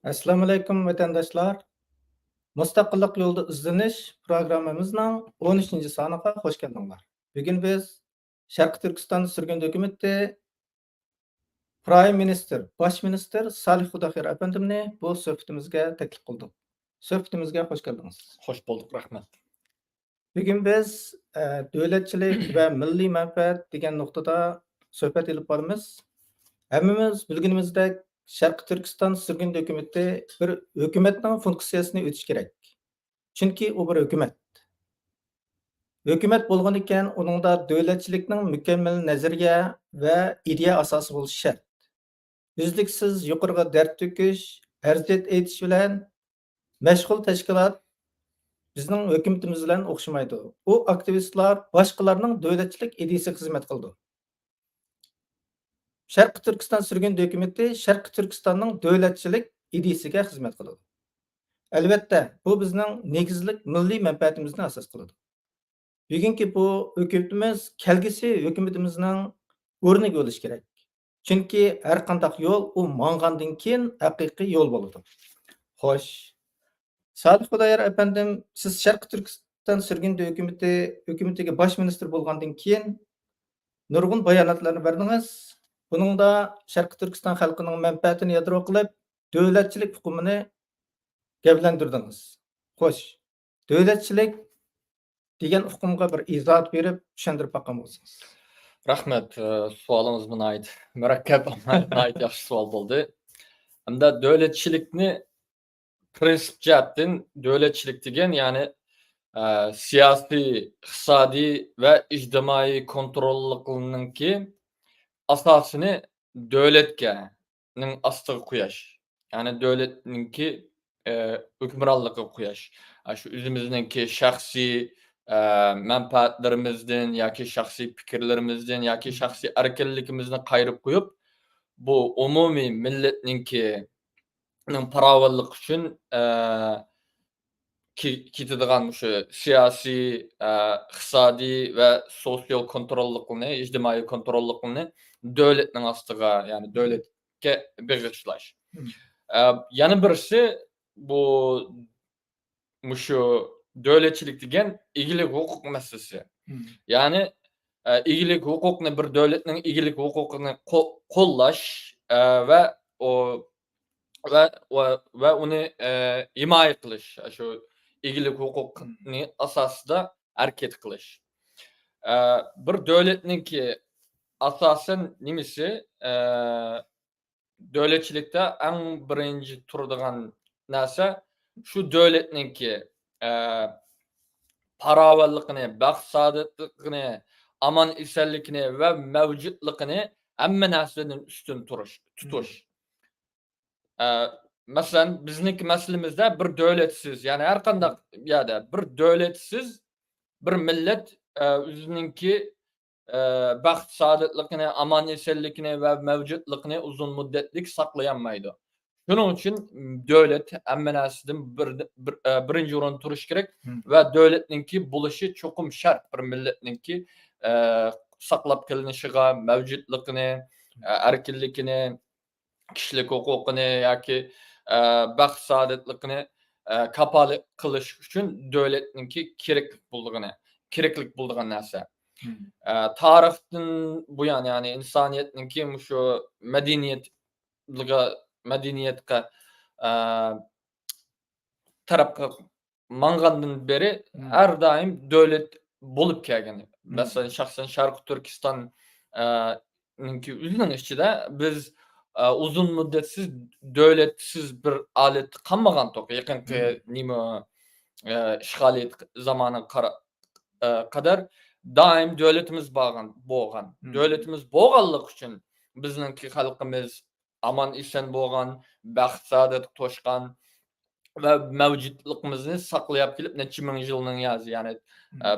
Assalamu alaykum vatandaşlar. Mustaqillik yolda izlanish programmamizning 13. soniga hoş geldinglar. Bugün biz Sharq Turkiston sürgün dokumenti Prime Minister, Baş Minister Salih Xudahir efendimni bu söhbetimizge teklif kıldık. Söhbetimizge hoş geldiniz. Hoş bulduk, rahmet. Bugün biz devletçilik ve milli menfaat degan noktada söhbet edip barımız. Hammamiz bilganimizdek Sharq Turkiston sürgün dokumenti bir hökumetning funksiyasini o'tish kerak. Chunki u bir hökumet. Hökumet bo'lgan ekan, uningda davlatchilikning mukammal nazariya va ideya asosi bo'lishi shart. Uzluksiz yuqoriga dard to'kish, arziyat aytish bilan mashg'ul tashkilot bizning hukumatimiz bilan o'xshamaydi. U aktivistlar boshqalarning davlatchilik ideyasiga xizmat qildi. Sharq Turkiston sürgün dokumenti Sharq Turkistonning davlatchilik ideyasiga xizmat qiladi. Albatta, bu bizning negizlik milliy manfaatimizni asos qiladi. Bugungi bu hukumatimiz kelgusi hukumatimizning o'rniga bo'lishi kerak. Chunki har qanday yo'l u mang'andan keyin haqiqiy yo'l bo'ladi. Xo'sh. Salih Xudayar efendim, siz Sharq Turkiston sürgün hukumatiga bosh ministr bo'lgandan keyin nurg'un bayonotlarni berdingiz. Buningda Sharq Turkiston xalqining manfaatini yadro qilib, davlatchilik hukumini gavlandirdingiz. Xo'sh. Davlatchilik degan hukumga bir izoh berib, tushuntirib baqqan bo'lsangiz. Rahmet, sualınız bana ait. Mürekkep ama ait yaxşı sual oldu. Hem de devletçilikni prensip cihetten devletçilik degen yani siyasi, iqtisadi ve ictimai kontrolliqinin ki asasını devletke'nin astığı kuyaş. Yani devletinin ki hükümranlığı kuyaş. Şu üzümüzün ki şahsi menfaatlerimizden yoki shaxsiy fikrlarimizdan yoki shaxsiy erkinligimizni qayirib qo'yib bu umumiy millatninki farovonlik uchun ketadigan shu siyosiy iqtisodiy va sotsial kontrollikni ijtimoiy kontrollikni davlatning ostiga ya'ni davlatga bag'ishlash. Yana birisi bu shu devletçilik degen igilik hukuk meselesi. Yani igilik hukukni bir devletning igilik hukukini qo'llash ve uni himoya qilish, shu igilik hukukni asosida harakat qilish. Bir devletninki asosan nimasi devletçilikte en birinci turadigan narsa şu devletninki farovonligini, baxt saodatligini, aman esenlikini ve mavjudligini hamma narsadan ustun tutish. Masalan, bizniki masalamizda bir davlatsiz, yani har qanday yerda bir davlatsiz bir millat o'zininki baxt saodatligini, aman esenlikini ve mavjudligini uzun muddatlik saqlayolmaydi. Bunun için devlet hamma narsadan birinchi o'rinda turish kerak va davlatninki bo'lishi cho'qim shart bir millatninki saqlab qolinishiga, mavjudligini, erkinligini, kishilik huquqini yoki baxt saodatligini kapolat qilish uchun davlatninki keraklik bo'lgan narsa. Tarixdan buyon ya'ni insoniyatninki shu madaniyatga tarafga mang'andan beri her daim devlet bulup kelgan. Mesela şahsen Sharq Turkistonninki o'zining ichida biz uzun muddatsiz devletsiz bir alet qolmagan to'q. Yaqinqi nima ishg'oliyat zamoni kadar daim devletimiz bo'lgan. Devletimiz bo'lganlik uchun bizningki xalqimiz aman esen bo'lgan, baxt saodat to'shgan ve mavjudligimizni saqlayib kelib necha ming yilning yozi, ya'ni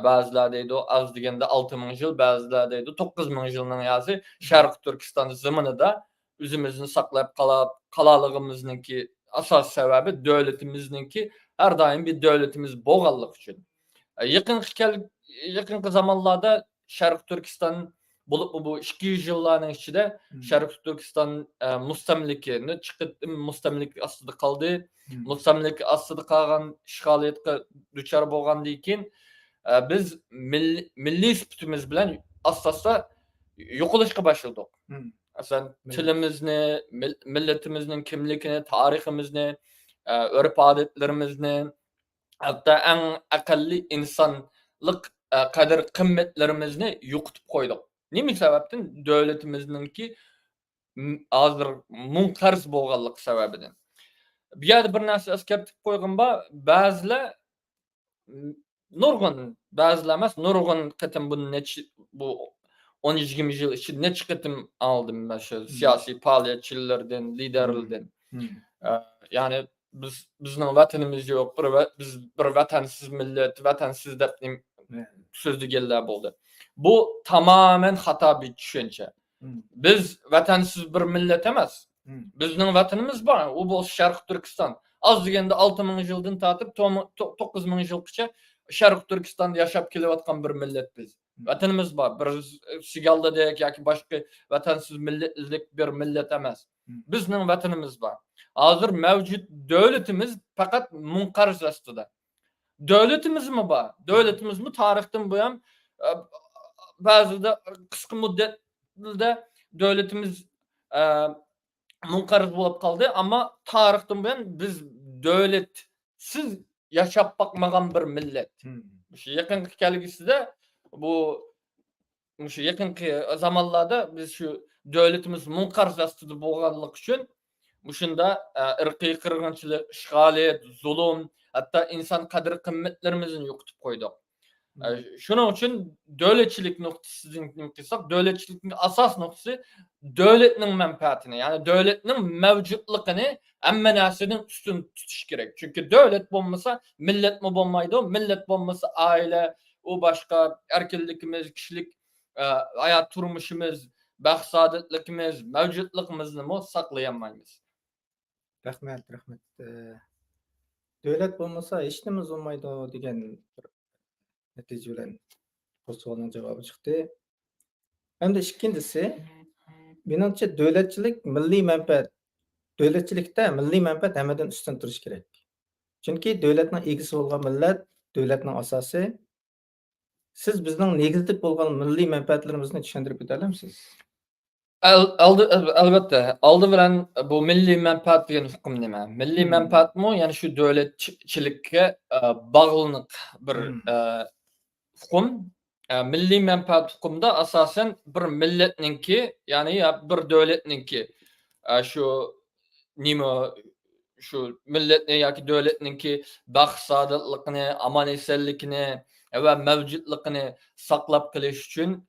ba'zilar deydi az deganda 6000 yil, ba'zilar deydi 9000 yilning yozi Sharq Turkiston zaminida o'zimizni saqlab qolaligimizningki asos sababi davlatimizningki har doim bir davlatimiz bo'lganligi uchun. Yaqinqi zamonlarda Sharq Turkiston bulup bu 200 yılların içinde Şarkı Türkistan mustamlikini çıkıp mustamlik aslında kaldı. Mustamlik aslında kalan işgaliyetke düçar bolgandan keyin biz milli süpütümüz bilen asla yokuluşka başladık. Aslında tilimizni, milletimizin kimlikini, tarihimizni, örf adetlerimizni, hatta en akıllı insanlık kadir kıymetlerimizni yokutup koyduk. Nimi sebepten? Devletimizinki azır munkarz bolganlık sebebinden. Bir yerde bir narsa eskertip koygunba bazılar nurgun, bazılar emas, nurgun kıtım bunu bu 10-20 yıl içinde ne çıkıtım aldım ben şu siyasi faaliyetçilerden, liderlerden. Yani bizning vatanimiz yok, biz bir vatansız millet, vatansız dep sözlü geller boldu. Bu tamamen hata bir düşünce. Biz vatansız bir millet emas. Bizning vatanimiz var. O bu Şarkı Türkistan. Az degende 6000 yıldan tatip 9000 yılgacha Şarkı Türkistan'da yaşap kelyapatgan bir millet biz. Vatanimiz var. Bir sigalda dek yoki boshqa vatansız milletlik bir millet emas. Bizning vatanimiz var. Hazır mevcut devletimiz fakat munqarz astida. Devletimiz mi var? Devletimiz mi tarihten bu yan bazıda kısa müddetde devletimiz munqarz bolup kaldı ama tarihten bu yan biz devletsiz yaşap bakmagan bir millet. Şu yakınki kelgisinde bu şu yakınki zamanlarda biz şu devletimiz munqarz astida bolganlyk üçün Muşunda ırkıy kırgınçılık, işgaliyet, zulüm, hatta insan kadir kıymetlerimizin yokutup koyduk. Şunun için devletçilik noktasından kıysak, devletçilikin asas noktası devletinin menfaatini, yani devletinin mevcutluğunu emme narsinin üstün tutuş gerek. Çünkü devlet olmasa millet mi olmaydı, millet olmasa aile, o başka erkeklikimiz, kişilik, hayat turmuşumuz, baxt saadetlikimiz, mevcutluğumuzni mi saklayamayız. Rahmet. Devlet bolmasa hiç nimemiz olmaydı degan bir natija bilan bu savolning javobi chiqdi. Endi ikkinchisi, menimcha devletchilik milliy manfaat. Devletchilikda milliy manfaat hammadan ustun turishi kerak. Chunki devletning egisi bo'lgan millat devletning asosi. Siz bizning negizlik bo'lgan milliy manfaatlarimizni tushuntirib keta olamsiz? Elbette. Aldı bilen bu milli menfaat degan hukm nima? Milli menfaat mı? Yani şu devletçilikке bağlılık bir hukm. Milli menfaat hukumda asasen bir milletninki, yani ya bir devletninki şu nima şu milletne yoki devletninki baxt saadetligini, aman esenlikini ve mevcutligini saqlab qilish uchun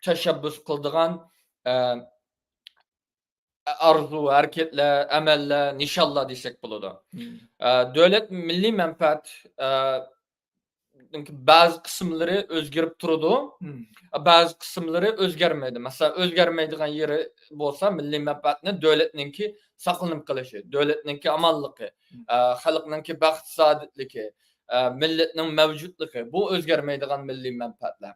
teşebbüs kıldıgan arzu, hareketler, emeller, nişanlar desek buludu. Devlet milli menfaat bazı kısımları özgürüp durudu, bazı kısımları özgermedi. Mesela özgermeydiğin yeri bolsa milli menfaatini devletninki saqlanıp kalışı, devletninki amanlıqı, halkninki baxt saadetliki, milletinin mevcutluğu, bu özgermeydiğin milli menfaatler.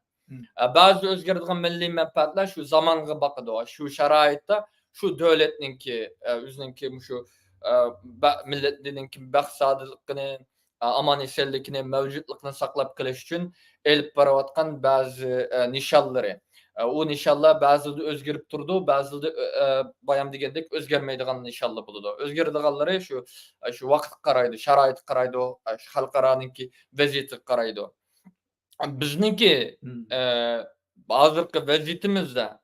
Bazı özgerdiğin milli menfaatler şu zamanğa bakıdı, şu şaraitta, şu devletninki, özününki şu milletninki baxt saadetlikini, aman esenlikini, mevcutluğunu saqlap qilish uchun elip barayotgan bazı nişanları. O nişanlar bazıda özgerip turdu, bazıda bayam degandek özgermeydigan nişanlar buludu. Özgerdiganlari şu vaqt qaraydı, şarait qaraydı, xalqaranınki vaziyeti qaraydı. Bizninki hazırki vaziyetimizde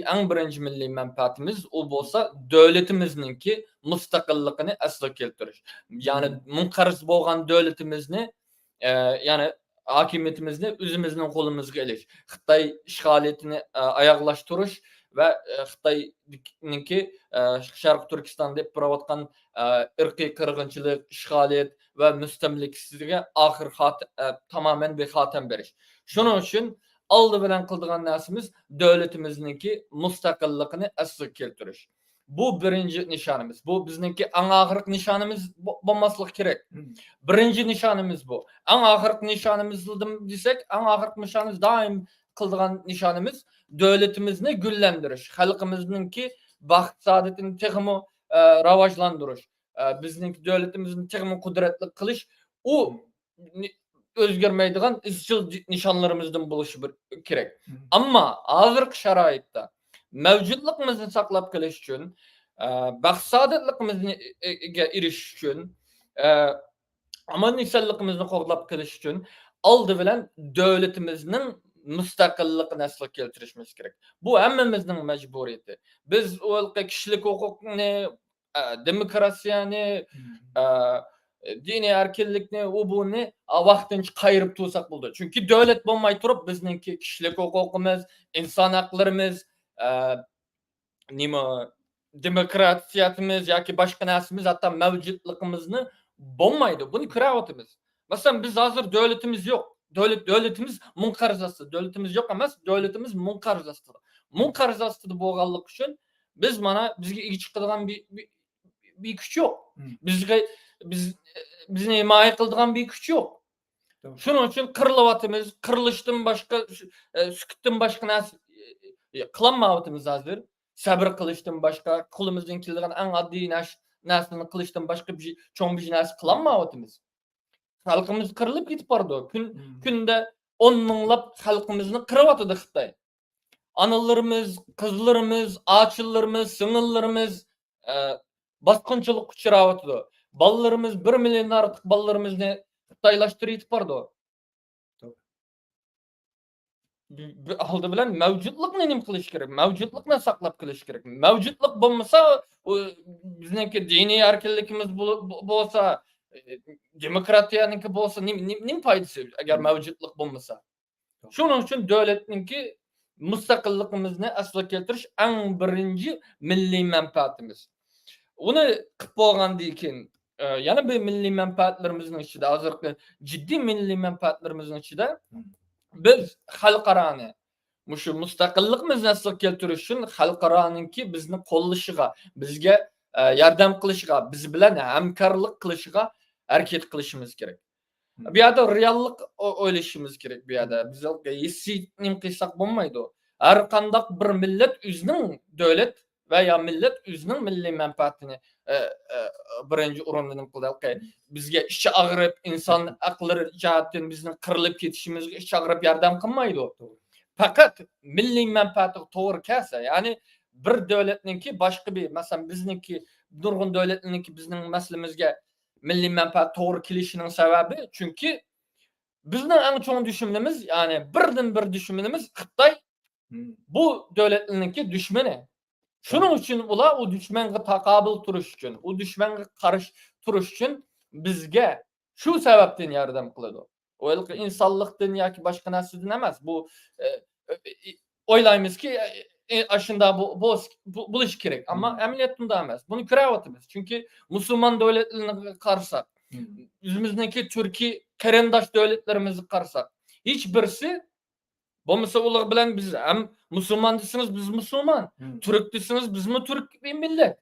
en birinci milli menfaatimiz o bolsa devletimizningki mustaqilligini asla keltirish. Yani munqarz bolgan devletimizni yani hakimiyetimizni özümüzning qo'limizga ilish. Xitoy ishg'oliyatini oyoqlashtirish va Xitoyninki Sharq Turkiston deb turayotgan irqiy qirg'inchilik, ishg'oliyat va mustamlikasiga oxir tamamen bexatam berish. Shuning uchun aldı bilen kıldığan narsimiz devletimizniki mustaqilligini aslı keltirish. Bu birinci nişanımız. Bu bizniki en ahırk nişanımız bolmaslık gerek. Hı. Birinci nişanımız bu. En ahırk nişanımız desek, en ahırk nişanımız daim kıldığan nişanımız devletimizni güllendiriş. Halkımızınki baxt saadetini texmi ravajlandırış. Bizniki devletimizin texmi kudretli kılış. O özgermeydiğen izchil nişanlarımızdan buluşu gerek. Ama hazırki şarayitda mevcutluğumuzu saklap kalish üçün, baxt saadetliğimizni eriş üçün, aman iselliğimizni qoğlap kalish üçün aldı bilen devletimizin müstakilliğini asla keltirişimiz gerek. Bu hemmemizin mecburiyeti. Biz o kişilik hukukunu, demokrasiyani, dini erkinlikni, o bunu vaqtincha qayırıp tutsak buldu. Çünkü devlet bolmay turup bizninki kişilik hukukumuz, insan haklarımız, nima demokratiyatimiz yoki boshqa narsamiz hatta mavjudligimizni bo'lmaydi. Buni ko'ryapmiz. Masalan, biz hozir davlatimiz yo'q. Davlatimiz munqarzasi. Davlatimiz yo'q emas, davlatimiz munqarzasi. Munqarzasi bo'lganligi uchun biz mana bizga ega chiqadigan bir kuch yo'q. Bizni himoya qiladigan bir kuch yo'q. Shuning uchun qirilyapmiz. Qirilishdan boshqa sukutdan boshqa narsa qilolmayapmiz hozir. Sabır kılıçtan başka, kulumuzdan kelgan en addi narsani qilishdan başka bir çoğun bir narsa qilolmayapmiz. Xalqimiz qirilib ketib bordi. Kunda 10 minglab xalqimizni qiriyotdi Xitoy. Analarımız, qizlarimiz, ağaçlarımız, singillarimiz bosqinchilik uchrayotdi. Balalarimiz 1 million ortiq balalarimizni Xitoylashtirib bordi. Aldı bilen mevcutluqni nim qilish kerak. Mevcutluqni saqlab qilish kerak. Mevcutluq bo'lmasa, bizniki diniy erkinligimiz bo'lsa, demokratiyaniki bo'lsa, nim foydasi agar mevcutluq bo'lmasa. Shuning uchun davlatninki mustaqilligimizni aslo keltirish eng birinchi milliy manfaatimiz. Uni qilib bo'lgandan keyin yana bir milliy manfaatlarimizning ichida, hozirgi jiddiy milliy manfaatlarimizning ichida biz xalqarani mushu mustaqilligimizni aslo keltirish uchun xalqaroninki bizni qo'llashiga, bizga yordam qilishiga, biz bilan hamkorlik qilishiga harakat qilishimiz kerak. Bu yerda reallik o'ylashimiz kerak bu yerda. Biz hissiy qilsak bo'lmaydi. Har qanday bir millat o'zining davlat va ya millat o'zining milliy manfaatini birinchi o'rinda qiladi. Bizga ichi og'rib, inson aqllari jihatdan bizning qirilib ketishimizga ichi og'rib yordam qilmaydi. Faqat milliy manfaati to'g'ri kelsa, ya'ni bir davlatninki boshqa bir, masalan bizniki nurg'un davlatninki bizning maslimizga milliy manfaat to'g'ri kelishining sababi chunki bizning eng cho'ng dushmanimiz, ya'ni birdan bir dushmanimiz Xitoy bu davlatninki dushmani. Shuning uchun ular o dushmanga taqobil turish uchun, o dushmanga qarshi turish uchun bizga shu sababdan yordam qiladi. O insonlikdan yoki boshqa narsadan emas. Bu o'ylaymizki aslında bo'lish kerak, ammo amaliyotda bunday emas. Buni ko'ryapmiz. Chunki musulmon davlatlarini qarasak, o'zimizniki turkiy qarindosh davlatlarimizni qarasak, hech birisi bo'lmasa ular bilan biz ham musulmon desiniz, biz musulmon. Türk desiniz, biz mi Türk bir millet.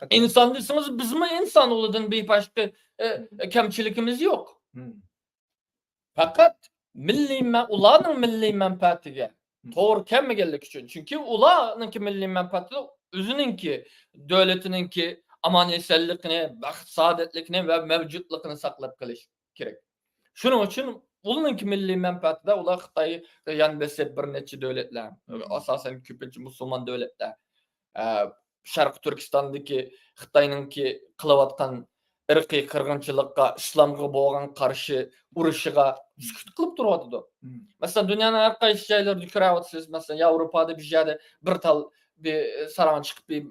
İnsan desiniz, biz mi insan oladan bir başka kemçilikimiz yok. Fakat ularning milliy manfaatiga to'g'ri kelmaganlik uchun. Chunki ularninki milliy manfaati o'zininki, davlatininki aman esenlikni, baxt saodatlikni va mavjudligini saqlab qolish kerak. Shuning uchun ularninki milliy manfaatida ular Xitoy yanbese bir necha davlatlar, asosan ko'pincha musulmon davlatlar, Sharq Turkistondagi Xitoyninki qilayotgan irqiy qirg'inchilikqa, islomga bo'lgan qarshi urushiga sukut qilib turadi. Masalan, dunyoning har qaysi joylarida ko'ryapsiz, masalan, Yevropada bir joyda bir tal bir saron chiqib bir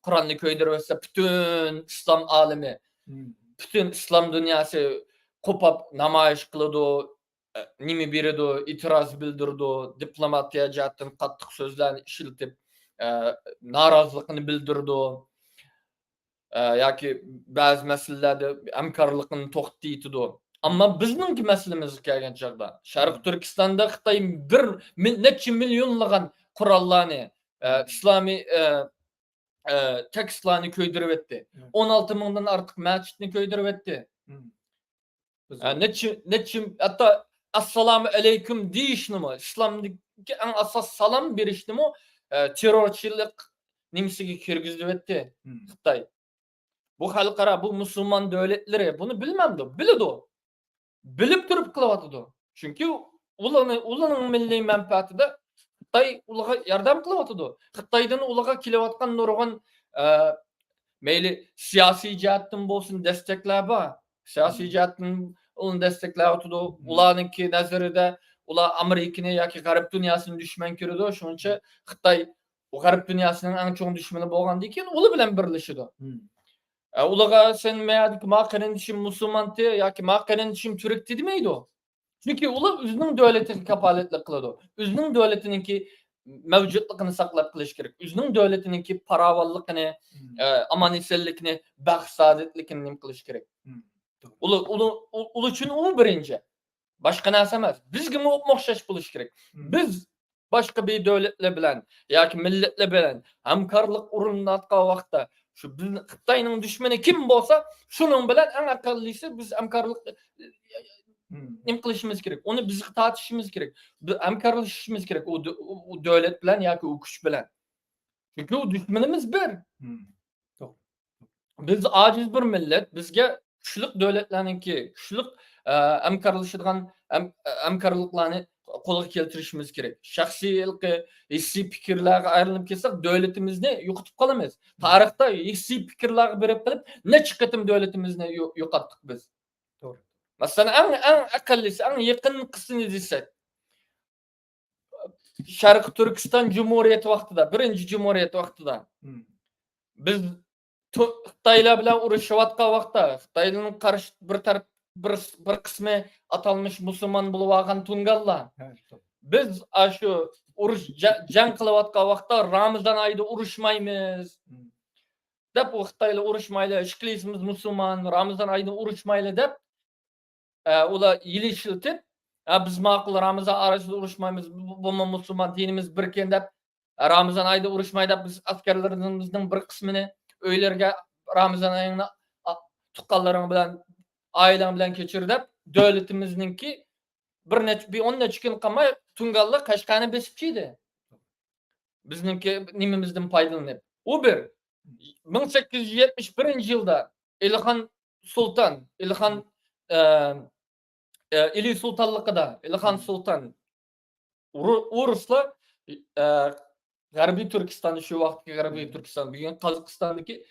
Qur'onni ko'ydirib olsa, butun islom olimi, butun islom dunyosi qo'pab namoyish qiladi, nima beradi, e'tiroz bildirdi, diplomatiya jihatdan qattiq so'zlarni ishlatib, noroziligini bildirdi. Yoki ba'zi masalalarda hamkorlikni to'xtatdi. Ammo bizning masalamizga kelgan chaqda Sharq Turkistonda Xitoy bir necha millionlagan qurollarni İslami tekstlarını köydürüp etti. 16 mindən artıq məscidni köydürüp etti. Neçim hatta assalamu aleyküm deyişini mi? İslam'daki en asas salam berişini mi? Terörçilik nimsigi kirgizip etti Xitay. Bu halkara, bu Müslüman devletleri bunu bilmemdi. Bilidi o. Bilip durup kılavatıdı. Çünkü ulanın milli menfaati de Xitay ulağa yardım kılavatıdı. Xitay'dan ulağa kilevatkan nurgan meyli siyasi cihattan bolsun destekler var. Siyasi cihattan onu destekler otudu. Ulanınki nazarında ula Amerika'nı yaki garip dünyasını düşman görüdü. Şununca Xitay o garip dünyasının en çok düşmanı bolgan diken ulu bilen birleşidi. Ulağa sen meyadik maqanen dişim Müslüman te yaki maqanen dişim Türk demeydi o. Çünkü ula özünün devletini kapaletlik kılıdı. Özünün devletininki mevcutluğunu saklap kılış gerek. Özünün devletininki paravallıkını, amanisellikini, bax saadetlikini nim kılış gerek. Ulu için o birinci. Başka narsa emas. Bizga muhtaç buluş gerek. Biz başka bir devletle bilen yaki milletle bilen hamkarlık urununa atqa vaqtda şu Xitayning düşmanı kim bolsa şunun bilen en akıllısı biz hamkarlık nim qilishimiz gerek. Onu biz tartışmamız gerek. Hamkorlashishimiz gerek o devlet bilen yaki o kuch bilen. Çünkü o düşmanımız bir. Biz aciz bir millet. Bizge kuchlik devletlarninki kuchlik hamkorlashadigan hamkorliklarni qo'lga keltirishimiz gerek. Shaxsiylik, hissiy fikrlarga ayrilib kelsak, devletimizni yo'qotib qolamiz. Tarixda hissiy fikrlarga berib qilib, necha qatim devletimizni yo'qotdik biz. Doğru. Masalan, en aqallisi, en yaqin qismini desek, Sharq Turkiston Cumhuriyeti vaqtida, birinchi Cumhuriyet vaqtida biz Xitaylar bilan urushayotgan vaqtda Xitoyning qarshi bir qismi atalmış Müslüman bo'lib olgan Tungallar. Biz shu urush jang qilayotgan vaqtda Ramazon oyida urushmaymiz. Deb u Xitoylar urushmaydi, ishqilimiz Müslüman, Ramazon oyida urushmaydi deb ular yilishiltib, biz ma'qul Ramazon orasida urushmaymiz, bu Müslüman dinimiz birken deb Ramazon oyida urushmaydi deb biz askarlarimizning bir qismini uylarga Ramazon oyini tuqqanlaring bilan ailem bilan keçir deb devletimizningki bir 10 necha kun qolmay Tungallar Qashqarni besib chiydi. Bizningki nimamizdan foydalanib. U bir 1871-yilda Ilxon Sultan, Ili Sultanlıqida Ilxon Sultan Uruslar G'arbiy Turkiston shu vaqtgi G'arbiy Turkiston bugun Qozog'istondagi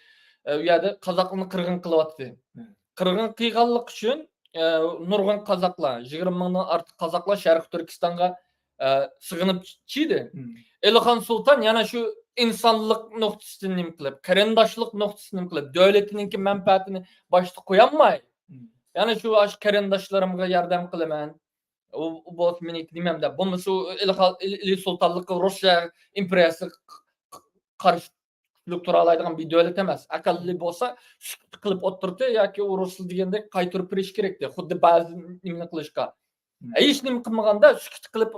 u yerda qozoqlarni qirg'in qilyapti. Qirg'in qilganlik uchun nurg'un qozoqlar 20 mingdan ortiq qozoqlar Sharq Turkistonga sig'inib chiydi. Ilxon Sultan yana shu insonlik nuqtasidan nim qilib, qarindoshlik nuqtasidan qilib, davlatiningki manfaatini boshda qo'yolmay, yana shu qarindoshlarimga yordam qilaman. O boz meni demem de. Bu musu İli Sultanlık Rusya imperiyası qarşılık turalaydigan bir devlet emas. Akalli bolsa qilib o'tirdi yoki u Rusli deganda qaytirib berish kerakdi. Xuddi ba'zi nimani qilishga. Hech nima qilmaganda sukut qilib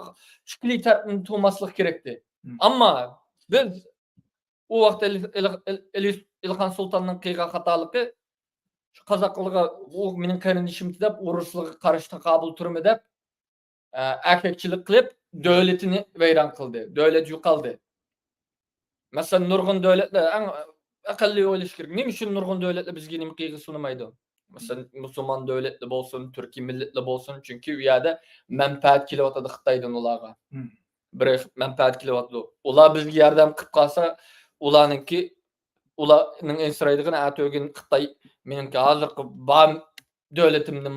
shikli tarafini to'maslik kerakdi. Ammo biz u vaqtda Ilxon Sultanning qilgan xatoligi qozoqlarga u mening qarindishim deb Ruslarga qarshi taqobil turma deb erkekçilik qilib devletini vayron qildi. Devlet yo'qoldi. Masalan, nurg'un devletlar eng aqalli o'ylash kerak. Nima uchun nurg'un devletlar bizga nima qilg'i sunmaydi? Masalan, Müslüman devletli bo'lsin, Turkiy millatli bo'lsin, chunki u yerda manfaat kelyotadi Xitoydan ularga. Bir manfaat kelyotadi. Ular bizga yordam qilib qolsa, ularning ensiraydigini atogin Xitoy meningki hozirgi bam devletimni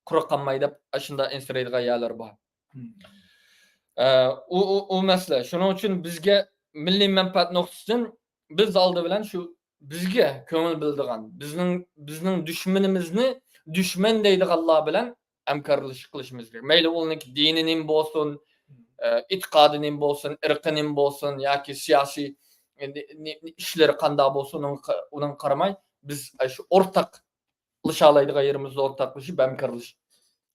quruq qolmay deb ashunda ensiraydigan yerlar bor. U masala. Shuning uchun bizga milliy manfaat nuqtasidan biz oldi bilan shu bizga ko'ngil bildigan, bizning dushmanimizni dushman deydiganlar bilan hamkorlashib qilishimiz kerak. Mayli uning dinining bo'lsin, e'tiqodining bo'lsin, irqining bo'lsin yoki siyosiy ishlari qanday bo'lsin, uning qaramay biz shu o'rtaq qilishaydigan yerimizda o'rtaqlashib hamkorlashib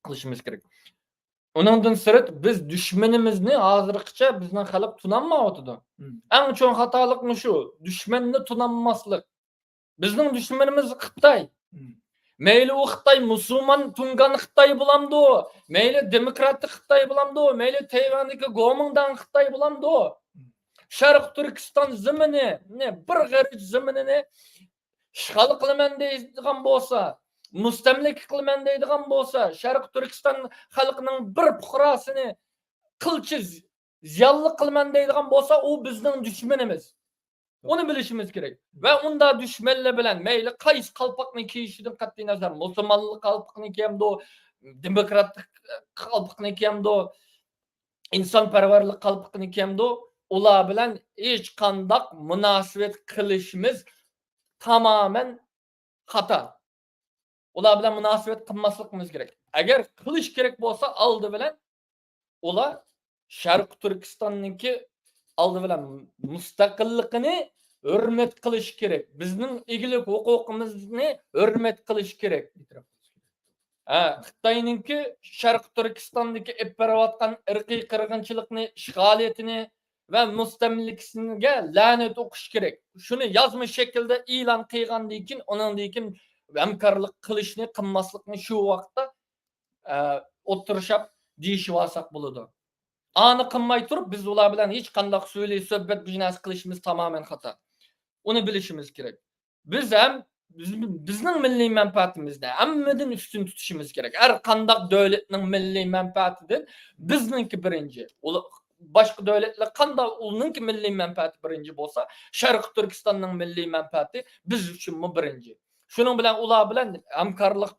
qilishimiz kerak. Onundan sırt biz düşmanimizni hazırlıkça bizden halk tunanmayotydy. Äň çoň hatalyk şu, düşmanny tunanmaslyk. Bizning düşmanimiz Xitay. Meýli o Xitay musulman tungan Xitay bulamdy, meýli demokratik Xitay bulamdy, meýli Taýwandyky Gomindan Xitay bulamdy. Şarq Türkistan zymyny, bir gariç zymynyny işgal kılyman diýdigan bolsa, mustamlik kılyman diýdigan bolsa, Şarq Türkistan halkynyň bir puhrasyny kılçy ziyally kılyman diýdigan bolsa, o bizning düşmanimiz. Onu bilişimiz gerek. Ve onda düşmenle bilen meýli kaýsy kalpakny kiýişinden katdy nazar, musulmanlyk kalpakny kiýemdi, demokratik kalpakny kiýemdi, insanperwerlik kalpakny kiýemdi, olar bilen hiç kandak münasibet kılışımız tamamen hata. Olar bilen münasibet kılmaslykymyz gerek. Eger kılıç gerek bolsa aldy bilen olar Şarq Türkistanyňky aldy bilen mustaqilligini hürmet kılıç gerek. Bizning egilik hukukymyzni hürmet kılıç gerek. Xitaynyňky Şarq Türkistandyky ep berewatgan irqi qırgınçylykny, işgaliyetini ve mustamlikisine lanet okuş gerek. Şunu yazmış şekilde ilan kıygandan keyin onundan keyin hemkarlyk kılışny, kılmaslykyny şu wagtda oturuşap diýişip alsak bolady. Any kılmay turup biz ular bilen hiç kandak söýleýip söhbet güýnäs kılışymyz tamamen hata. Onu bilişimiz gerek. Biz hem bizning milliy menfaatimizde hammeden üstün tutuşumuz gerek. Her kandak döwletiniň milliy menfaatinden bizninki birinci. Başka döwletler kanda ulunki milliy menfaati birinci bolsa, Şarq Türkistanyň milliy menfaati biz üçin birinci. Şunun bilen ular bilen hamkarlyk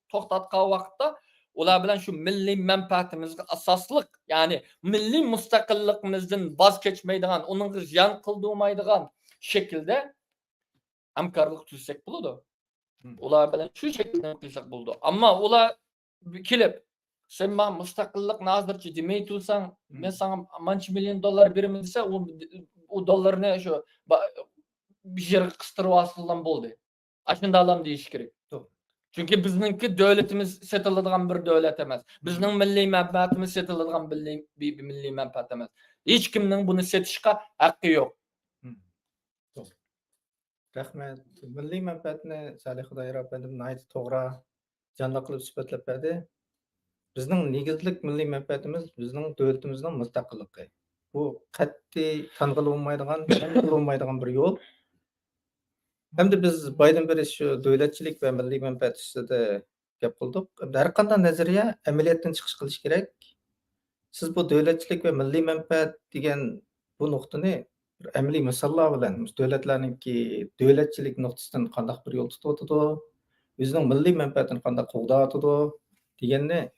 toktatgan wagtda ular bilen şu milliy menfaatimizge asaslyk, yani milliy mustaqillykymyzdan baz keçmeýdigan, onuňa ziyan kıldyrmaýdygan şekilde hamkarlyk tüzsek bolady. Ular bilen şu şekilde kılsak boldy. Amma ular kilip sen maňa mustaqillik nazyrçy dimeýi tursaň, men saňa mançy million dollar berem dese, o dollaryny şu bir ýere kıstyryp alsalan boldy. Aşynda alam diýiş gerek. Çünki bizninki döwletimiz setiladigan bir döwlet emas. Bizning milliy menfaatimiz setiladigan bir milliy menfaat emas. Hiç kimning bunu setişga haqqy ýok. Rahmet. Milliy menfaatni Salih Hudaýar apanym naýat togra canly kılıp süpetlep berdi. Bizning negizlik milliy menfaatimiz bizning döwletimizning mustaqillygy. Bu qat'iy tangylanmaýdygan, tangylanmaýdygan bir ýol. Hem de biz baydan beri şu döwletçilik ve milliy menfaat üstünde gep kıldyk. Her kanday nazariýa emeliýetden çykyş kılıç gerek. Siz bu döwletçilik ve milliy menfaat digen bu nuktany bir emeli misallar bilen döwletlerninki döwletçilik noktasyndan kandak bir ýol tutýardy, özüniň milliy menfaatini kandak gowdaýardy digenni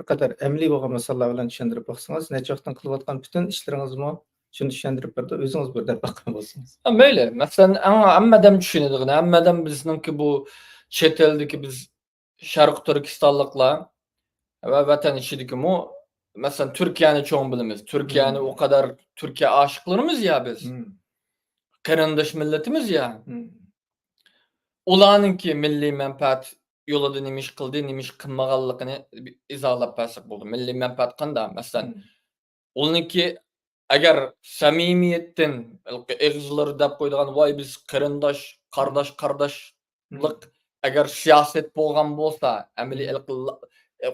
bir kadar emeli bolgan misallar bilen düşündirip baksaňyz, neçe wagtdan kılıp atgan bütün işleriňizmi şunu düşündirip berdi, özüňiz bir dep bakman bolsaňyz. Meýli. Meselem hammedem düşünýärdigin, hammedem bizninki bu çet eldeki biz Şarq Türkistanlyklar ve vatan içideki mu mesela Türkiýany çoğun bilimiz. Türkiýany o kadar Türkiýe aşyklarymyz ya biz. Karandaş milletimiz ya. Olanınki milli menfaat yolada nimiş kıldı, nimiş kılmaganlygyny izalap bersak boldy. Milli menfaat kanda mesela onunki eğer samimiyetten egizleri dep koyduğun vay biz karandaş, kardaşlık eğer siyaset bolgan bolsa, emeli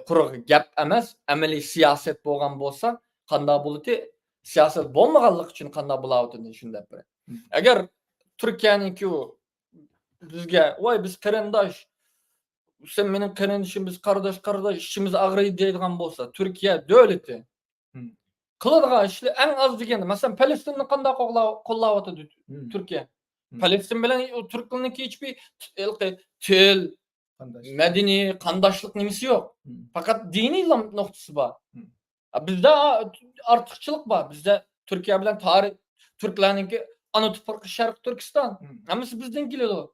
quruq gap emas, emeli siyaset bolgan bolsa, kanda boludy? Siyaset bolmaganlyk üçin kanda buladyny düşündep bir. Eğer Türkiýanyňki o bizge vay biz karandaş, sen meniň karandaşym, biz kardaş, işimiz agry diýdigan bolsa, Türkiýe döwleti kıladigan işler en az degende, mesela Palestinni kanda kollap atady Türkiýe. Palestin bilen o Türkmenninki hiçbir til, medeni, kandaşlık nimesi yok. Fakat dini noktasy bar. Bizde artıkçılık var. Bizde Türkiye bilen tarih, Türklerninki ana tupraqy Şarq Türkistan. Hemisi bizden geliyor.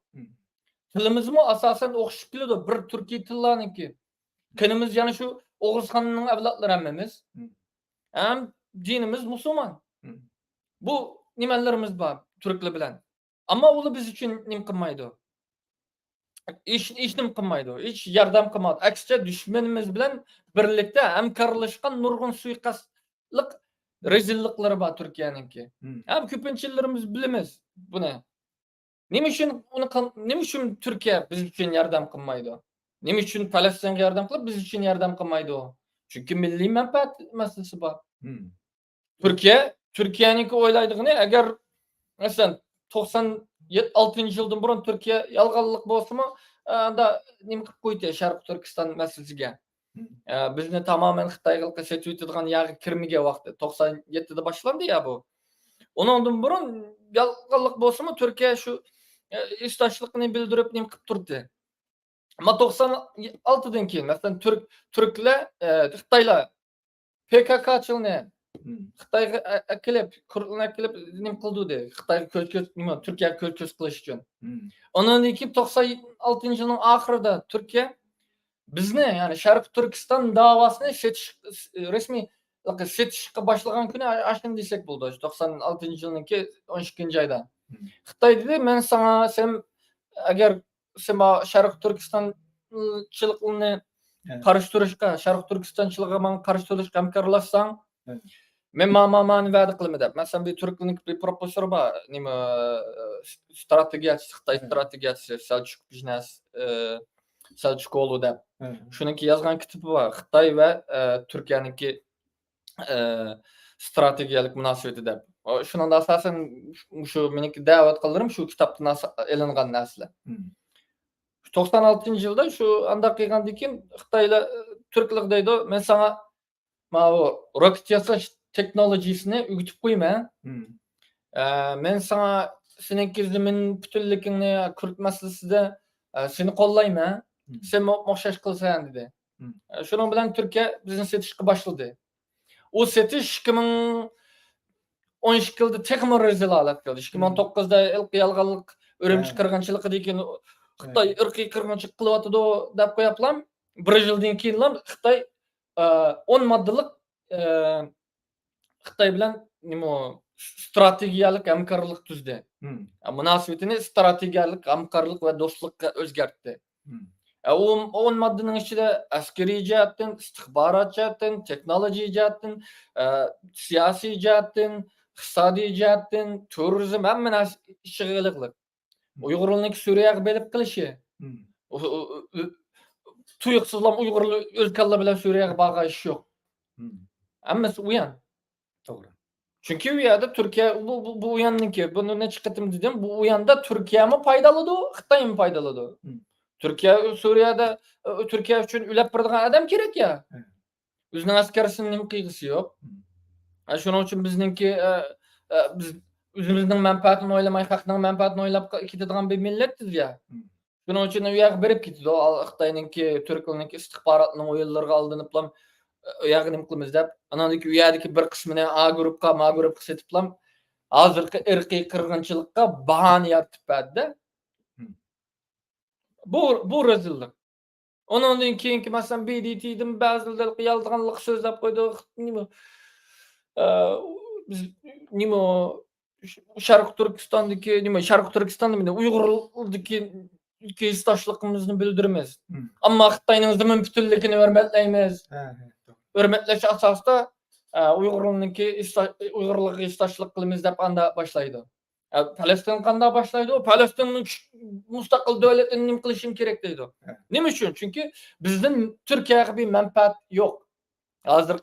Tilimiz mi asasen okşup geliyor. Bir Türkiye tillarninki. Kenimiz yani şu Oğuz Han'ın evlatları hemmemiz. Hem dinimiz Müslüman. Bu nimelerimiz var Türkler bilen. Ama onu biz için nim kılmaydı. Hiç nim qilmaydi. Hiç yordam qilmadi. Aksincha dushmanimiz bilan birlikda hamkorlashgan nurg'un suiqasdlik rezilliklari bor Turkiyaniki. Ham ko'pinchalarimiz bilamiz buni. Nima uchun Turkiya biz uchun yordam qilmaydi? Nima uchun Falastinga yordam qilib, biz uchun yordam qilmaydi u? Chunki milliy manfaat masalasi bor. Türkiye'ninki o'ylaydigini agar masalan 96-yildan burun Turkiya yolg'onlik bo'lsa-mu, unda nima qilib qo'ydi Sharq Turkiston masalasiga. Bizni tamoman Xitoyga setib o'tadigan yog'i kirmagan vaqtda 97da boshlandi ya bu. Ondan burun yolg'onlik bo'lsa-mu, Turkiya shu istoshligini bildirib nima qilib turdi. Ama 96'dan keyin masalan Türkler Xitoylar PKK'çılını Xitoyga kelib, kuruluna kelib nima qildi de. Xitoyga ko'z nima Turkiyaga ko'z qilish uchun. Ondan keyin 96-yilning oxirida Turkiya bizni, ya'ni Sharq Turkiston davosini rasmiy setishga boshlagan kuni ashuni desak bo'ldi. 96-yilning 12-oyda. Xitoy dedi, men sen agar sen Sharq Turkistonchilikni qarshi turishga, Sharq Turkistonchiligiga qarshi turishga hamkorlashsang, men ma'ni va'da qilaman deb. Masalan, bir Turkning bir professori bor, nima strategiyasi, Xitoy strategiyasi, Selçuk biznes, Selçukoğlu deb. Shuningki yozgan kitobi bor, Xitoy va Turkiyaniki strategiyalik munosabati deb. Shundan asosan shu meniki da'vat qildirim, shu kitobdan e'lingan narsalar. 96-yilda shu anda qilgandan keyin Xitoylar Turklar deydi, men sana bu roket yasash texnologiyasini o'rgatib qo'yman. Men sana seninki zimin butunligingni Kurd masalasida seni qo'llayman. Sen o'xshash qilsan dedi. Shuning bilan Turkiya bizni setishga boshladi. O setish 2012-yilda texmo rezilalat qildi. 2019da ilk yolg'onlik Urumchi qirg'inchiligidan keyin Xitoy irqiy qirg'inchilik qilyapti deb qo'yaplam. 1 yildan keyin Xitoy 10 moddalik Xitoy bilan nima strategiyalik hamkorlik tuzdi. Munosabatini strategiyalik hamkorlik va do'stlikka o'zgartdi. O 10 moddaning ichida askariy jihatdan, istixborot jihatdan, texnologiya jihatdan, siyosiy jihatdan, iqtisodiy jihatdan, turizm hamma narsa ishg'iliqlik. Uyg'urlarning Suriyaga belib qilishi. Tuyuqsizlam Uyg'ur o'lkalar bilan Suriyaga bag'ash ish yo'q. Hammasi u yan. To'g'ri. Chunki u yerda Turkiya bu yanniki, buni necha qatim dedim, bu yanda Turkiyami foydaladi, Xitoymi foydaladi. Turkiya Suriyada Turkiya uchun ulab turadigan odam kerak ya. O'zining askarisini nima qiyg'isi yo'q. Shuning uchun bizningki biz o'zimizning manfaatini o'ylamay, xalqning manfaatini o'ylab ketadigan bir millatiz ya. Shuning uchun u yoqqa berib ketdi. Xitoyningki, Turklarningki istixborotining o'yinlariga aldanib ham u yoqqa nima qilamiz deb, anandagi u yerdagi bir qismini A guruhga, M guruhga setib ham hozirgi irqiy qirg'inchilikqa bahona yaratib berdi. Bu rezillik. Ondan keyinki masalan BDT'dan ba'zilar yolg'onlik so'zlab qo'ydi. Biz nima Sharq Turkistondagi Sharq Turkistonda Uyg'urlardagi istoshligimizni bildiramiz. Ammo Xitoyning zimin butunligini hurmatlaymiz. Hurmatlash asosida Uyg'urlarga istoshlik qilamiz deb anda boshlaydi. Falastin qanday boshlaydi? Falastinning mustaqil davlatini nima qilishim kerak deydi. Nima uchun? Chunki bizning Turkiyaga bir manfaat yo'q. Hozir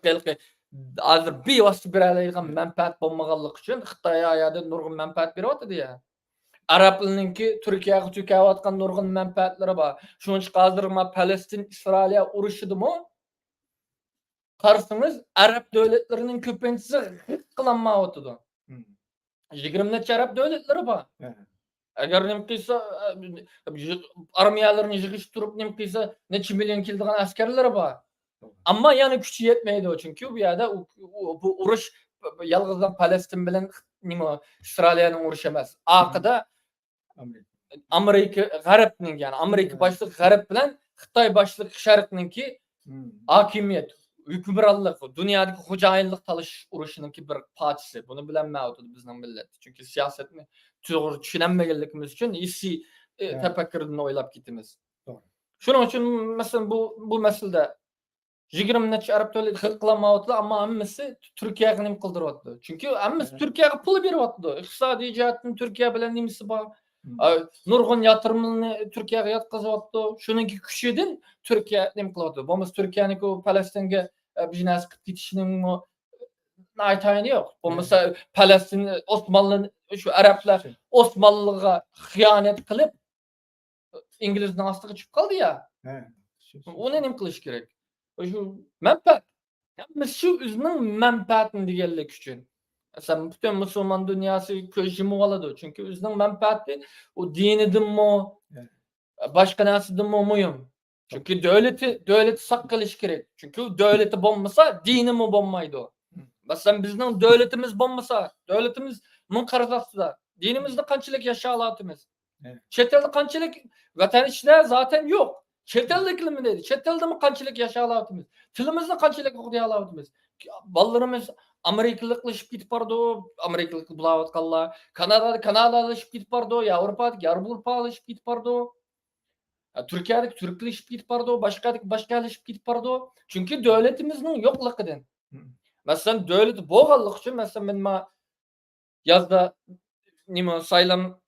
bevosita beradigan manfaat bo'lmaganligi uchun Xitoy ayada nurg'un manfaat beryapti ya. Arablarningki Turkiyaga to'kayotgan nurg'un manfaatlari bor. Shuning uchun hozir Falastin Isroiliya urushidimi? Qarsangiz Arab davlatlarining ko'pinchisi qilinmayapti. 20 necha Arab davlatlari bor. Agar nima qilsa, armiyalarni yig'ishtirib nima qilsa, necha million keladigan askarlari bor. Ammo yana kuchi yetmaydi, chunki bu yerda bu urush yolg'izdan Falastin bilan nima Isroiliyaning urushi emas. Orqada Amerika G'arbning, ya'ni Amerika boshliq G'arb bilan Xitoy boshliq Sharqningki hokimiyat, hukmronlik, dunyodagi xo'jayinlik talash urushiningki bir parchasi. Buni bilanmaydi bizning millat. Chunki siyosatni to'g'ri tushunmaganligimiz uchun Evet. tefekkürünü oylap gitimiz. Doğru. Şunun için mesela bu meselede 20 neçe Arap devleti hıl kılamavatdı ama hammasi Türkiye'ye nim kıldıryaptı. Çünkü hammasi Evet. Türkiye'ye pul beryaptı. İktisadi jihatdan Türkiye bilen nimisi bar. Hı. Nurgun yatırımını Türkiye'ye yatkazyaptı. Şununki küçüdün Türkiye nim kılyaptı. Bolmasa Türkiye'nin o Palestin'e bijnas kıp gitişinin o aytayını yok. Bolmasa Palestin Osmanlı şu Araplar Osmanlıga hıyanet kılıp İngiliz'den astığı çıkıp kaldı ya. Evet. Onu nim kılış gerek. Şu menfaat. Yalnız şu üzünün menfaatini digellik üçün. Mesela bütün Müslüman dünyası köşümü oladı. Çünkü üzünün menfaati o dinidim mo, Evet. başka nasidim mo muyum? Çünkü devleti sakkaliş gerek. Çünkü devleti bombasa dini mi bombaydı o. Mesela bizden devletimiz bombasa, devletimiz mın karakastıda. Dinimizde kançılık yaşayalatımız. Evet. Çetelde kançılık vatan içinde zaten yok. Çetelde iklimi dedi. Çetelde mi kançılık yaşayalatımız. Tilimizde kançılık okuyalatımız. Ballarımız Amerikalıklaşıp gitip bardo, Amerikalık bulavat kalla. Kanadalaşıp gitip bardo, Avrupalaşıp gitip bardo. Türkiye'deki Türkleşip gitip bardo, başkalaşıp gitip bardo. Çünkü devletimizin yokluğundan. Mesela devleti boğallık için mesela ben yazda nima saylam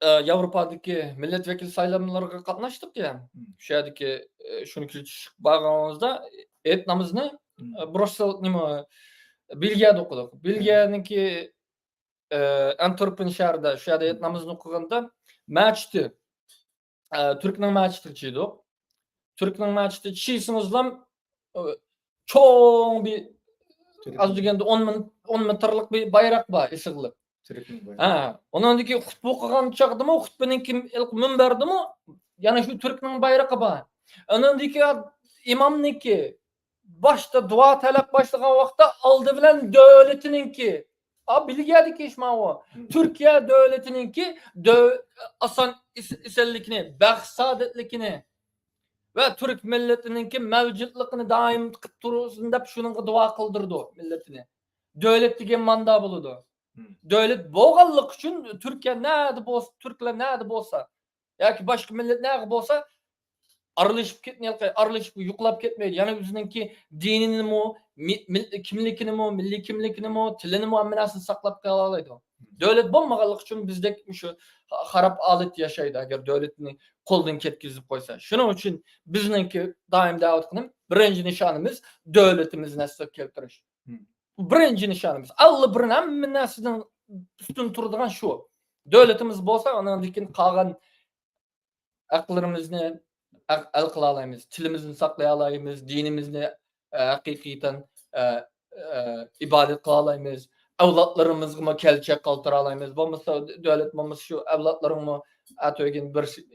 Avrupa'daki milletvekili saylamlarına katnaştık ya. Şuradaki şunu küçük bağlamamızda etnamızını Brussel nima Belgiyada okuduk. Belgiyanınki Antwerpen şehrinde şurada etnamızını okuganda maçtı. Türk'nün maçtı çiydi o. Türk'nün maçtı çiysiniz çoğun bir az degende 10 metrlik bir bayrak var ışıklı. Onundaki hutbe okugan çağdı mı hutbenin kim ilk minberdi mi? Yani şu Türk'nün bayrağı var. Onundaki imamniki başta dua talep başlagan vaqtda aldı bilen devletininki. Bilgiyadiki işma o. Türkiye devletininki asan isellikini, bahsadetlikini ve Türk milletininki mevcutluğunu daim kıp durursun dep şunun dua kıldırdı milletini. Devlet degen manda buludu. Devlet boğallık için Türkiye näde bolsa, Türkler näde bolsa, yoki başka millet näde bolsa aralışıp ketmeyeli, aralışıp yuklap ketmeyeli. Yani üzününki dinini mi, kimlikini mi, milli kimlikini mi, tilini mi amminasını saklap kalalaydı. Devlet bolmaganlık için bizdeki şu harap alet yaşaydı eğer devletini koldan ketkizip koysa. Şunun için bizninki daim davet kılım birinci nişanımız devletimizi nesle keltiriş. Birinci nişanımız. Allah birin hem neslinden üstün turduğun şu. Devletimiz bolsa onun dikin kalan aklarımızı el kıla alayımız, tilimizni saklaya alayımız, dinimizni hakikiten ibadet kıla alayımız, evlatlarımızga kelçek kaltıra alayımız. Bolmasa devlet bolmasa şu evlatlarımı atögin bir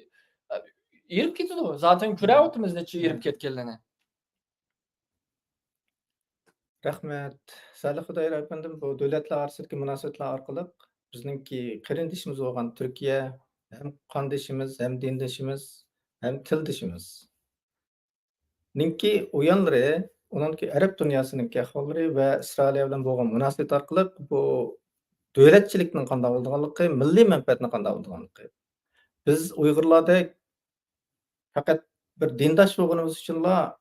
irip ketidi o. Zaten küräwetimiz neçe irip ketkenlerine. Rahmet. Salih Hudaýar efendim bu döwletler arasındaki münasebetler arkaly bizninki qerindişimiz bolgan Türkiye hem kandeşimiz, hem dindeşimiz, hem tildişimiz. Ninki uyanlary, onunki Arap dünýäsiniňki ahwallary we İsrail bilen bolgan münasebet arkaly bu döwletçilikniň kандай boldyganlygy, milli menfaatniň kандай boldyganlygy. Biz Uygurlarda fakat bir dindaş bolganymyz üçinla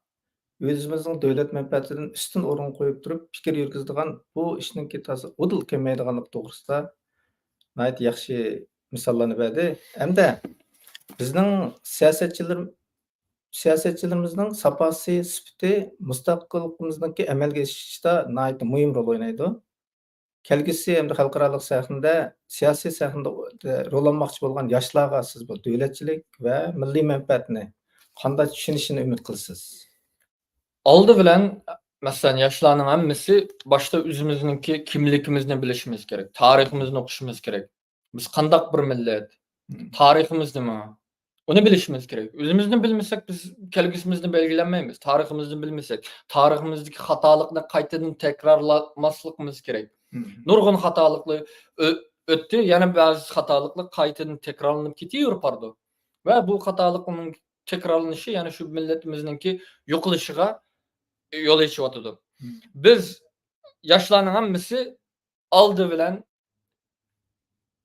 özümüzün devlet menfaatinden üstün orun koyup durup fikir yürgüzdiğen bu işninki tası udul kemeydiganlyk dogusunda näet ýaxşy misallarny berdi. Hem-de bizning siýasetçilerimizning sapasy, süpeti mustaqillygymyzdaki amalga eşişde näet muhim rol oýnaýdy. Kelgisi hem de halkaralyk sahnede, siyasi sahnede rol almakçı bolgan ýaşlarga siz bu döwletçilik we milli menfaatini kандай düşünişini ümit kılsız? Aldı bilen mesela yaşlanan hammasi başta özümüzninki kimlikimizni bilişimiz gerek. Tarihimizni okuşumuz gerek. Biz kandak bir millet. Tarihimiz nima? Onu bilişimiz gerek. Özümüzni bilmesek biz kelgisimizni belgilenmeýiz. Tarihimizni bilmesek, tarihimizdeki hatalykyny gaýtadan tekrarlamaslyk gerek. Nurgun hatalykly ötdi, ýani bazı hatalyklar gaýtadan tekrarlanyp gitýär bardy. Ve bu hatalykyň tekrarlanyşy ýani şu milletimizningki ýoklaşyga yol açýardy. Biz yaşlanan hammasi aldy bilen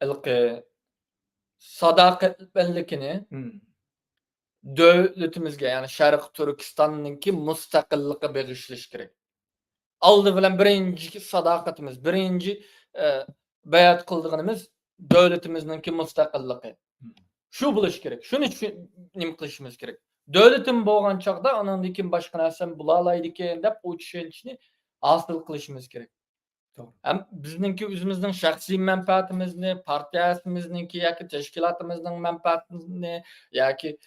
ilki sadaqatliligini Hmm. dövletimizge, yani Şarkı Türkistan'ınki mustaqilliğe begişleş gerek. Aldı bilen birinci sadaqatimiz, birinci bayat kıldığımız dövletimizdeki mustaqilliği. Şu buluş gerek. Şunu nim kılışımız gerek. Dövletim boğan çağda anandikin başka narsam bulalaydı eken dep o düşünçni asıl kılışımız gerek. Doğru. Hem bizninki özümüzün şahsi menfaatimizni, partiyasımızınki yoki teşkilatımızın menfaatini yoki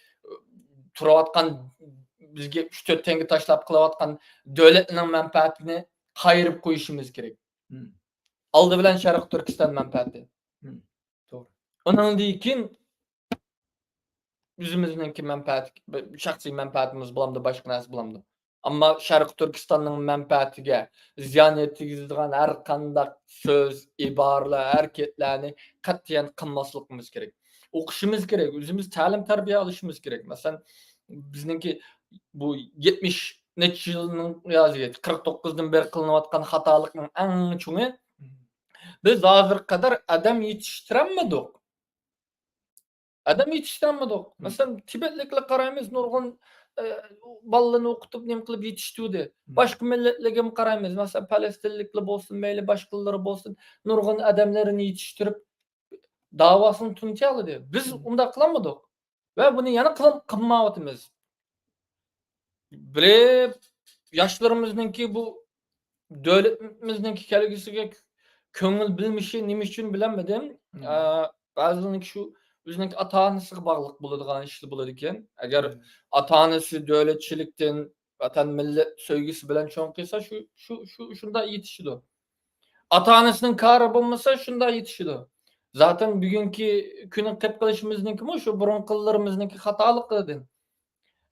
turayotgan bizge 3-4 tenge taşlap kılayotgan dövletning menfaatini qayırıp koyuşumuz gerek. Hmm. Aldı bilen Şarkı Türkistan menfaati. Hmm. Doğru. Ondan dikin özümüzninki menfaat, şahsi menfaatimiz bulamdı, başka narsa bulamdı. Amma Şarkı Türkistan'ın menfaatiga ziyan yetkizdigan her kandak söz, ibaralar, hareketlerini katiyen kılmaslıkımız gerek. Okuşumuz gerek, özümüz talim terbiye alışımız gerek. Mesela bizninki bu 70 neçe yılının yazı 49'dan beri kılınayotgan hatalıkның en çoğu biz hazır kadar adam yetiştiremedik. Adam yetiştiremedik. Mesela Tibetlikle karayımız nurgun ballarını okutup nem kılıp yetiştiğdi. Başka milletlerge mi karayımız? Mesela Palestinlikli bolsun, meyli başkaları bolsun, nurgun adamlarını yetiştirip davasını tuntiyalıdı. Biz onda kılamadık. Ve bunu yana kılmavatımız. Bire yaşlarımızdaki bu devletimizdeki kelgisiga köngül bilmişi nime üçün bilemedim. Bazılarınki şu özüneki ata-anasıga baglyk boladigan işli bolady eken. Eger ata-anasy döwletçilikden, vatan millet söýgüsi bilen çoňkuysa şunda yetişidi. Ata-anasynyň kary bolmasa şunda yetişidi. Zaten bugünkü küni kep kılışımızdaki mu şu burunkylarymyzdaki hatalyk.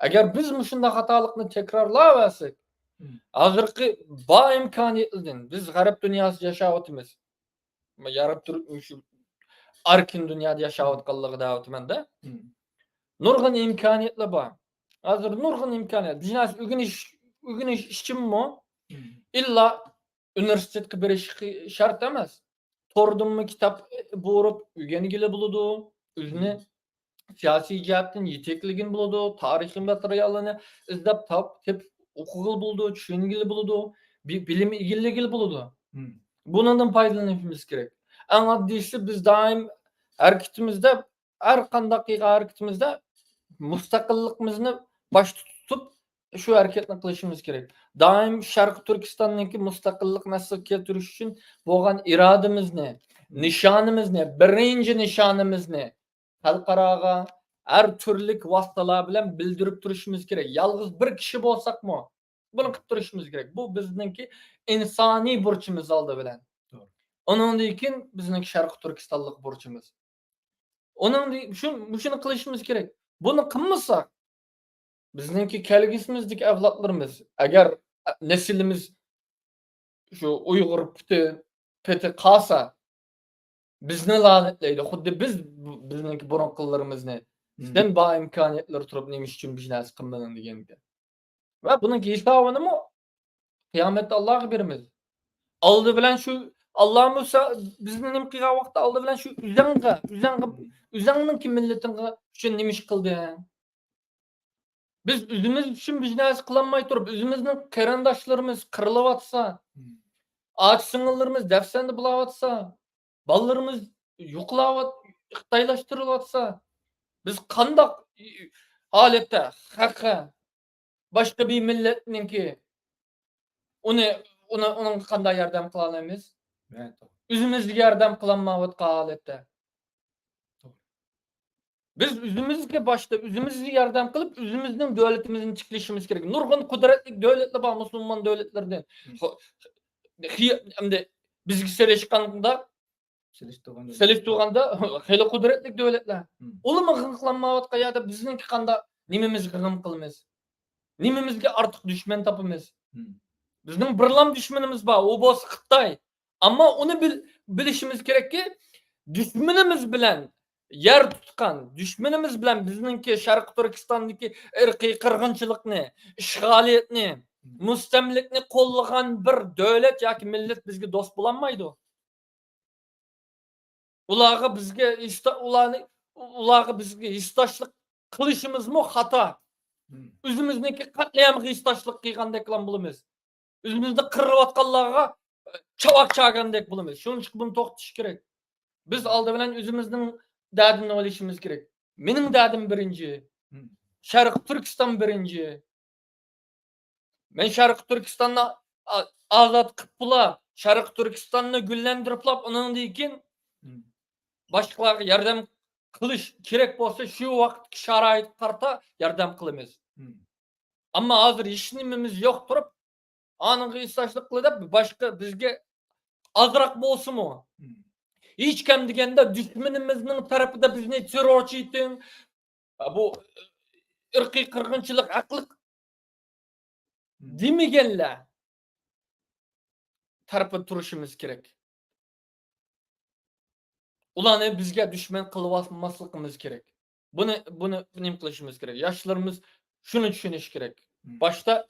Eger biz muşunda hatalykny tekrarlaýasak, hazırkı ba imkaniyetliden biz garip dünyasy yaşaýatymyz. Yarap şu arkin dünyada yaşaýatganlygy däwetmende. Nurgun imkaniyetler ba. Hazır nurgun imkaniyet. Biznes ügüniş işçimmi? İlla üniversitetke beriş şart emas. Tordunmu kitap borup ügenigile buludu. Özüne siyasi jihatdan yetekligin buludu. Tarihi materialini izlep tep okugul buldu, düşüngili buludu. Bilim ilgili buludu. Bundan faydalanmamız gerek. En addisi biz daim hareketimizde, her kandak hareketimizde mustaqilligimizni baş tutup şu hareketni kılışımız gerek. Daim Şarkı Türkistan'daki mustaqillik nasıl keltiriş için bolgan irademizni, nişanymyzni, birinci nişanymyzni halkaraga her türlük vasıtalar bilen bildirip duruşumuz gerek. Yalnız bir kişi bolsakmı? Bunu kıp duruşumuz gerek. Bu bizninki insani burçumuz aldı bilen. Onun için bizninki Şarkı Türkistanlık burçumuz. Onun şunu kılışımız gerek. Bunu kılmasak bizninki kelgisimizdeki evlatlarımız eğer nesilimiz şu Uygur peti kalsa bizni lanetleydi. Xuddi bizninki burunqullarımızny sizden ba imkaniyetler turup nemiş için bir narsa kılmadan degende. Ve bunun hisabyny mı kıyametde Allah'a berimiz. Aldı bilen şu Allah'ımız bizning nim kıyga wagtda aldı bilen şu üzäňniňki milletiňe şun nemiş kıldy. Biz özümüz üçün bir narsa kılanmay turup özümüzning karandaşlarımız kırılıp ağaç sığınlarımız defsende bulavatsa, ballarımız yuklavat, ıhtaylaştırılatsa, biz kandak halette, hakka, başka bir milletninki, onun kanday yardım kılanayız. Üzümüzü yardım kılanmavat halette. Biz üzümüzge başta üzümüzü yardım kılıp üzümüzün devletimizin çıkışımız gerek. Nurgun kudretlik devletler var Müslüman devletlerden. Hem bizgi seleşkanda Selif Tuğan'da hele kudretlik devletler. Olama gınklanmavatqa ya da bizninki kanda nimemiz gıgım kılmaz. Nimemizge artık düşman tapımız. Bizning birlam düşmanımız var. O boz Xitay. Ama onu bilişimiz gerek ki düşmanımız bilen yer tutkan, düşmanımız bilen bizninki Şarkı Türkistan'daki irqiy qirg'inchilikni, işgaliyetni, mustamlikni qo'llagan bir devlet yoki millet bizga dost bo'lolmaydi. Ularga bizga ularni ularga bizge hiçtaşlık kılışımızmı hata. Özümüzdeki katliamga hiçtaşlık kıygandek lan bulamiz. Özümüzde kırıp atkanlarga çavak çağırgandek bulamiz. Şunun için bunu to'xtatish kerak. Biz aldı bilen özümüzün derdini oylashimiz kerak. Mening derdim birinci. Şarkı Türkistan birinci. Men Şarkı Türkistan'da azat kıpla, Şarkı Türkistan'ı güllendirip onun dikin başkalarga yardım kılış kerek bolsa şu vaqt şarait qarta yardım kılamiz. Ama hazır hiç nimemiz yok turup anıgı istaşlık kılıp başka bizge azrak bolsunmu? Hiç kim degende düşmanımızın tarafında bizni terörçü etin. Bu ırkı kırgınçılık aklık demegenler tarafı turuşumuz gerek. Ulanı bizge düşman kılıp atmaslıkımız gerek. Bunu kılışımız gerek. Yaşlarımız şunu düşünüş gerek. Başta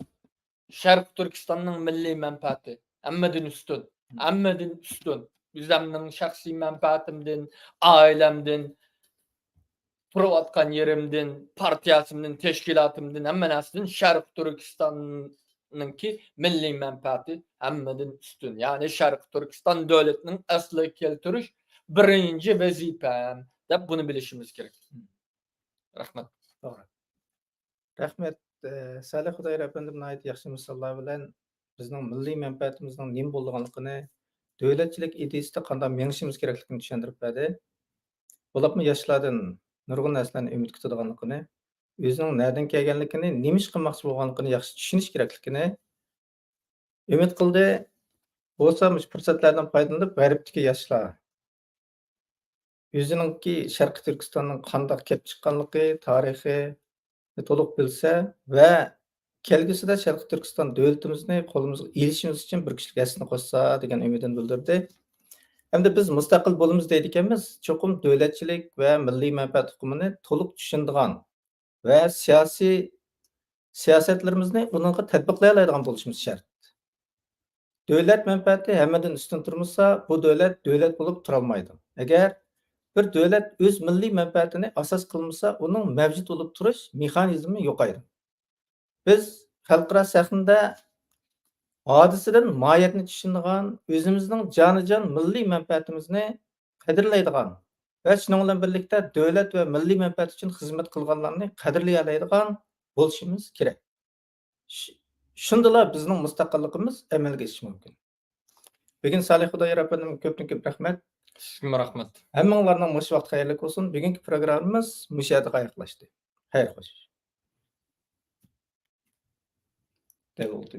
Şarkı Türkistan'ın milli menfaati. Emmedin üstün. Emmedin üstün. Bizimnin şahsi menfaatimden, ailemden, turup atkan yerimden, partiyasımdan, teşkilatımdan, hemen aslında Şarkı Türkistan'ınki milli menfaati emmedin üstün. Yani Şarkı Türkistan devletinin aslı keltiriş birinci vazifem. Dep bunu bilişimiz gerek. Rahmet. Doğru. Rahmet. Salih Xudayar efendim ait yaxshi misollar bilan bizning milliy manfaatimizning nima bo'lganligini, davlatchilik ideyasida qanday mengishimiz kerakligini tushuntirib berdi. Bo'libmi yoshlardan nurg'un narsalarni umid kutadiganligini, o'zining nerdan kelganligini, nima ish qilmoqchi bo'lganligini yaxshi tushunish kerakligini umid qildi. Bo'lsa mush fursatlardan foydalanib g'arbdagi yoshlar o'zininki Sharqiy Turkistonning qanday kelib chiqqanligi, tarixi to'liq bilsa va kelgusida Sharqiy Turkiston davlatimizni qo'limizga ilishimiz uchun bir kuchli hissini qo'shsa degan umidini bildirdi. Hamda biz mustaqil bo'lamiz deydi ekanmiz, cho'qim davlatchilik va milliy manfaat hukmini to'liq tushunadigan va siyosiy siyosatlarimizni uningga tatbiqlay oladigan bo'lishimiz shart. Davlat manfaati hammadan ustun turmasa, bu davlat bo'lib turolmaydi. Agar bir davlat o'z milliy manfaatini asos qilmasa, uning mavjud bo'lib turish mexanizmi yo'qaydi. Biz xalqaro sahnada hodisidan mohiyatni tushunadigan, o'zimizning jonijon milliy manfaatimizni qadrlaydigan va shuning bilan birlikda davlat va milliy manfaat uchun xizmat qilganlarni qadrlay oladigan bo'lishimiz kerak. Shundala bizning mustaqilligimiz amalga oshishi mumkin. Bugun Salih Xudayar efendim ko'pdan-ko'p rahmat. Sizga rahmat. Hammanglarning mush vaqt xayrli bo'lsin. Bugungi programmamiz mush yerda oyoqlashdi. Xayr xo'sh. Devoldi.